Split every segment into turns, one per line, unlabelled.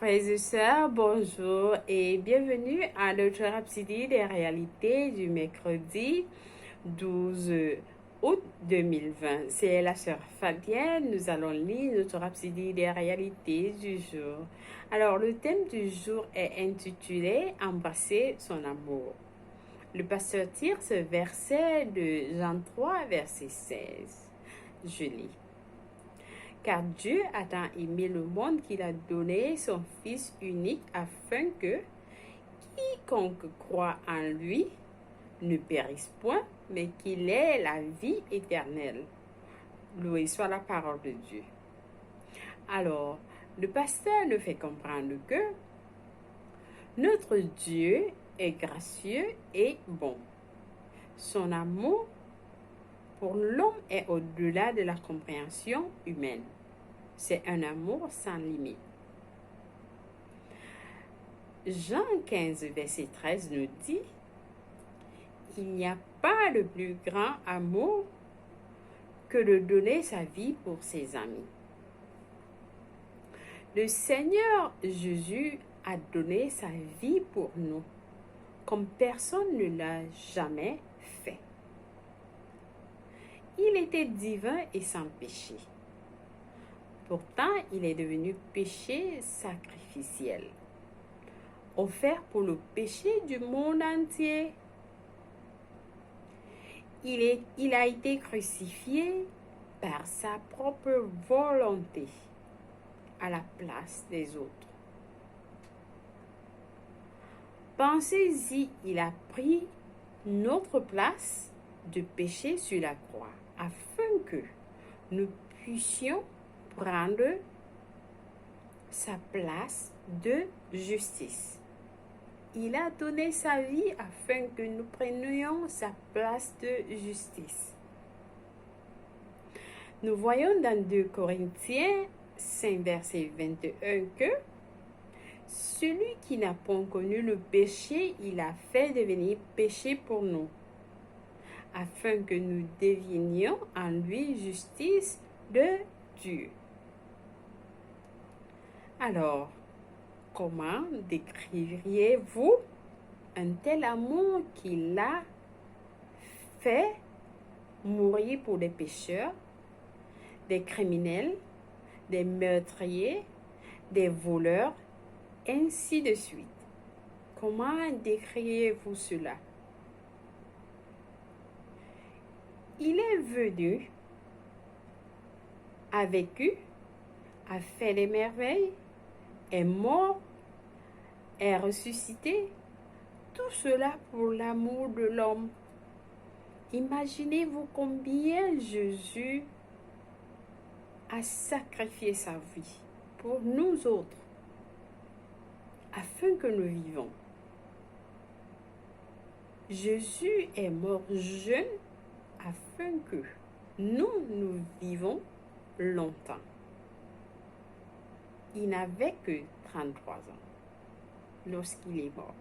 Frères et sœurs, bonjour et bienvenue à notre Rhapsodie des réalités du mercredi 12 août 2020. C'est la sœur Fabienne, nous allons lire notre Rhapsodie des réalités du jour. Alors, le thème du jour est intitulé « Embrasser son amour ». Le pasteur tire ce verset de Jean 3, verset 16. Je lis. Car Dieu a tant aimé le monde qu'il a donné son Fils unique afin que quiconque croit en lui ne périsse point, mais qu'il ait la vie éternelle. Loué soit la parole de Dieu. Alors, le pasteur nous fait comprendre que notre Dieu est gracieux et bon. Son amour pour l'homme est au-delà de la compréhension humaine. C'est un amour sans limite. Jean 15, verset 13 nous dit « Il n'y a pas de plus grand amour que de donner sa vie pour ses amis. » Le Seigneur Jésus a donné sa vie pour nous, comme personne ne l'a jamais fait. Il était divin et sans péché. Pourtant, il est devenu péché sacrificiel, offert pour le péché du monde entier. Il a été crucifié par sa propre volonté à la place des autres. Pensez-y, il a pris notre place de péché sur la croix afin que nous puissions prendre sa place de justice. Il a donné sa vie afin que nous prenions sa place de justice. Nous voyons dans 2 Corinthiens 5, verset 21 que celui qui n'a point connu le péché, il a fait devenir péché pour nous, afin que nous devenions en lui justice de Dieu. Alors, comment décririez-vous un tel amour qu'il a fait mourir pour des pécheurs, des criminels, des meurtriers, des voleurs, ainsi de suite? Comment décririez-vous cela? Il est venu, a vécu, a fait des merveilles, est mort, est ressuscité, tout cela pour l'amour de l'homme. Imaginez-vous combien Jésus a sacrifié sa vie pour nous autres, afin que nous vivons. Jésus est mort jeune afin que nous vivons longtemps. Il n'avait que 33 ans lorsqu'il est mort.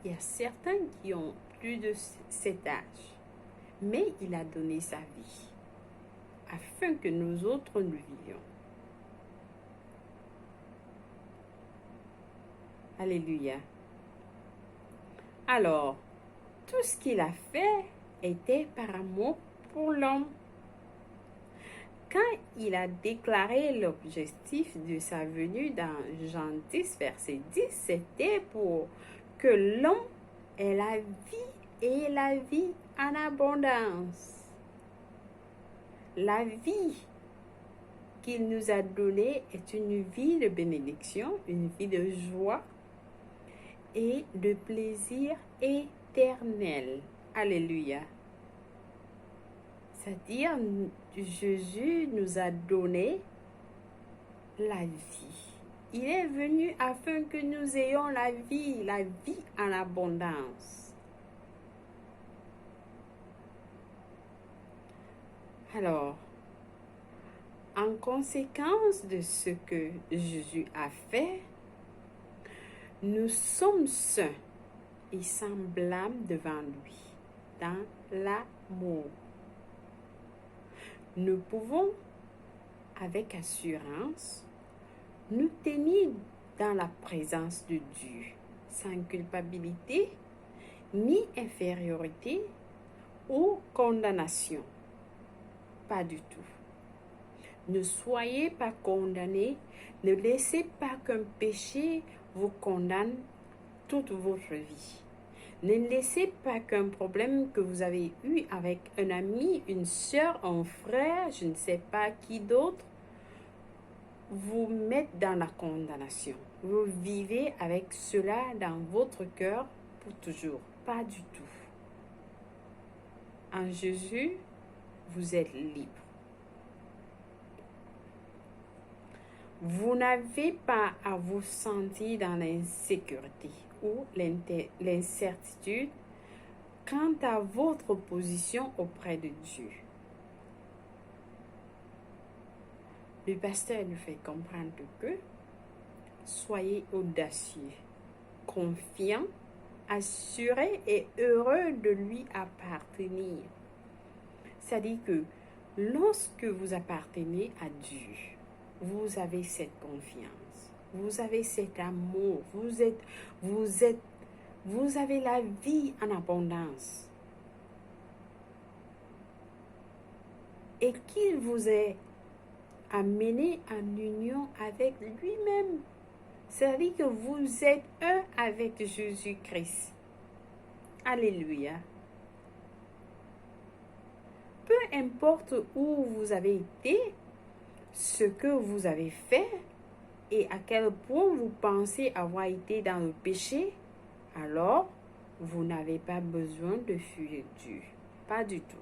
Il y a certains qui ont plus de cet âge, mais il a donné sa vie afin que nous autres nous vivions. Alléluia. Alors, tout ce qu'il a fait était par amour pour l'homme. Quand il a déclaré l'objectif de sa venue dans Jean 10, verset 10, c'était pour que l'homme ait la vie et la vie en abondance. La vie qu'il nous a donnée est une vie de bénédiction, une vie de joie et de plaisir éternel. Alléluia. C'est-à-dire, Jésus nous a donné la vie. Il est venu afin que nous ayons la vie en abondance. Alors, en conséquence de ce que Jésus a fait, nous sommes saints et semblables devant lui, dans l'amour. Nous pouvons, avec assurance, nous tenir dans la présence de Dieu, sans culpabilité, ni infériorité ou condamnation. Pas du tout. Ne soyez pas condamnés, ne laissez pas qu'un péché vous condamne toute votre vie. Ne laissez pas qu'un problème que vous avez eu avec un ami, une soeur, un frère, je ne sais pas qui d'autre, vous mette dans la condamnation. Vous vivez avec cela dans votre cœur pour toujours. Pas du tout. En Jésus, vous êtes libre. Vous n'avez pas à vous sentir dans l'insécurité ou l'incertitude quant à votre position auprès de Dieu. Le pasteur nous fait comprendre que soyez audacieux, confiants, assurés et heureux de lui appartenir. C'est-à-dire que lorsque vous appartenez à Dieu, vous avez cette confiance, vous avez cet amour, vous avez la vie en abondance. Et qu'il vous ait amené en union avec lui-même. C'est-à-dire que vous êtes un avec Jésus-Christ. Alléluia. Peu importe où vous avez été, ce que vous avez fait et à quel point vous pensez avoir été dans le péché, alors vous n'avez pas besoin de fuir Dieu. Pas du tout.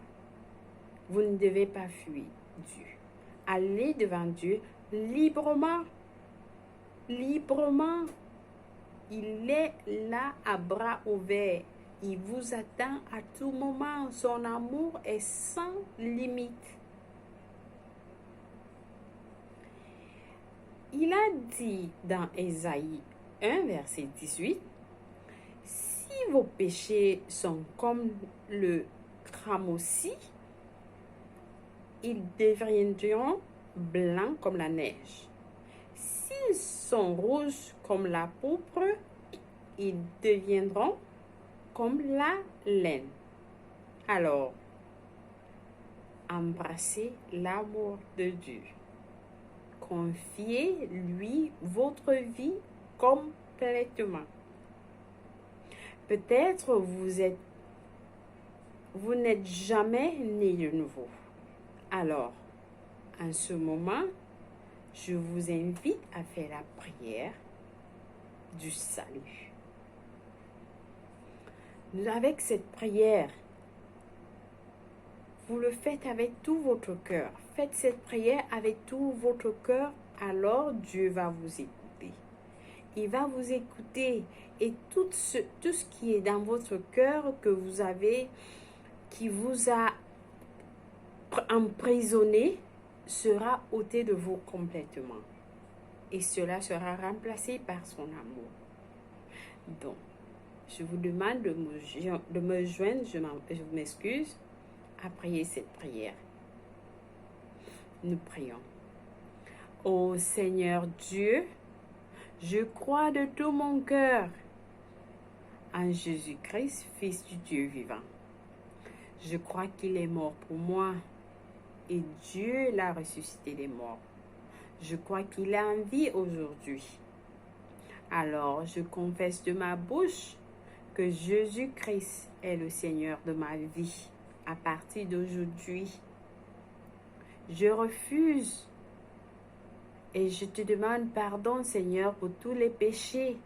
Vous ne devez pas fuir Dieu. Allez devant Dieu librement. Librement. Il est là à bras ouverts. Il vous attend à tout moment. Son amour est sans limite. Il a dit dans Ésaïe 1, verset 18, « Si vos péchés sont comme le cramoisi, ils deviendront blancs comme la neige. S'ils sont rouges comme la pourpre, ils deviendront comme la laine. » Alors, embrassez l'amour de Dieu. Confiez-lui votre vie complètement. Peut-être vous n'êtes jamais né de nouveau. Alors, en ce moment, je vous invite à faire la prière du salut. Avec cette prière, vous le faites avec tout votre cœur. Faites cette prière avec tout votre cœur, alors Dieu va vous écouter. Il va vous écouter et tout ce qui est dans votre cœur que vous avez, qui vous a emprisonné, sera ôté de vous complètement. Et cela sera remplacé par son amour. Donc, je vous demande de me joindre, je m'excuse, à prier cette prière. Nous prions. Ô Seigneur Dieu, je crois de tout mon cœur en Jésus-Christ, Fils du Dieu vivant. Je crois qu'il est mort pour moi et Dieu l'a ressuscité des morts. Je crois qu'il est en vie aujourd'hui. Alors, je confesse de ma bouche que Jésus-Christ est le Seigneur de ma vie. À partir d'aujourd'hui, je refuse et je te demande pardon, Seigneur, pour tous les péchés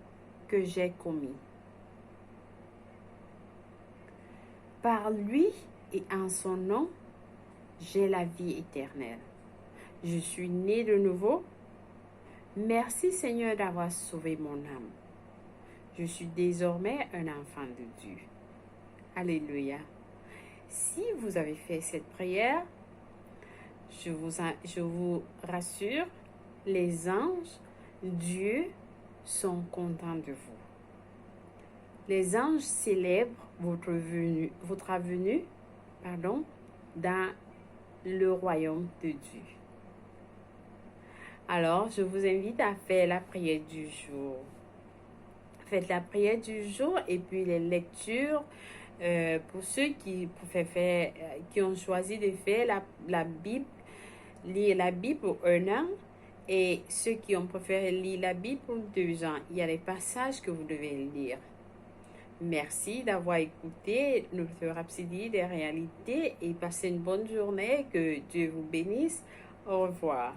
que j'ai commis. Par lui et en son nom, j'ai la vie éternelle. Je suis né de nouveau. Merci, Seigneur, d'avoir sauvé mon âme. Je suis désormais un enfant de Dieu. Alléluia. Si vous avez fait cette prière, je vous rassure, les anges, Dieu, sont contents de vous. Les anges célèbrent votre venue dans le royaume de Dieu. Alors, je vous invite à faire la prière du jour. Faites la prière du jour et puis les lectures. Pour ceux qui ont choisi de faire la Bible, lire la Bible pour 1 an, et ceux qui ont préféré lire la Bible pour 2 ans, il y a des passages que vous devez lire. Merci d'avoir écouté notre Rhapsodie des réalités et passez une bonne journée. Que Dieu vous bénisse. Au revoir.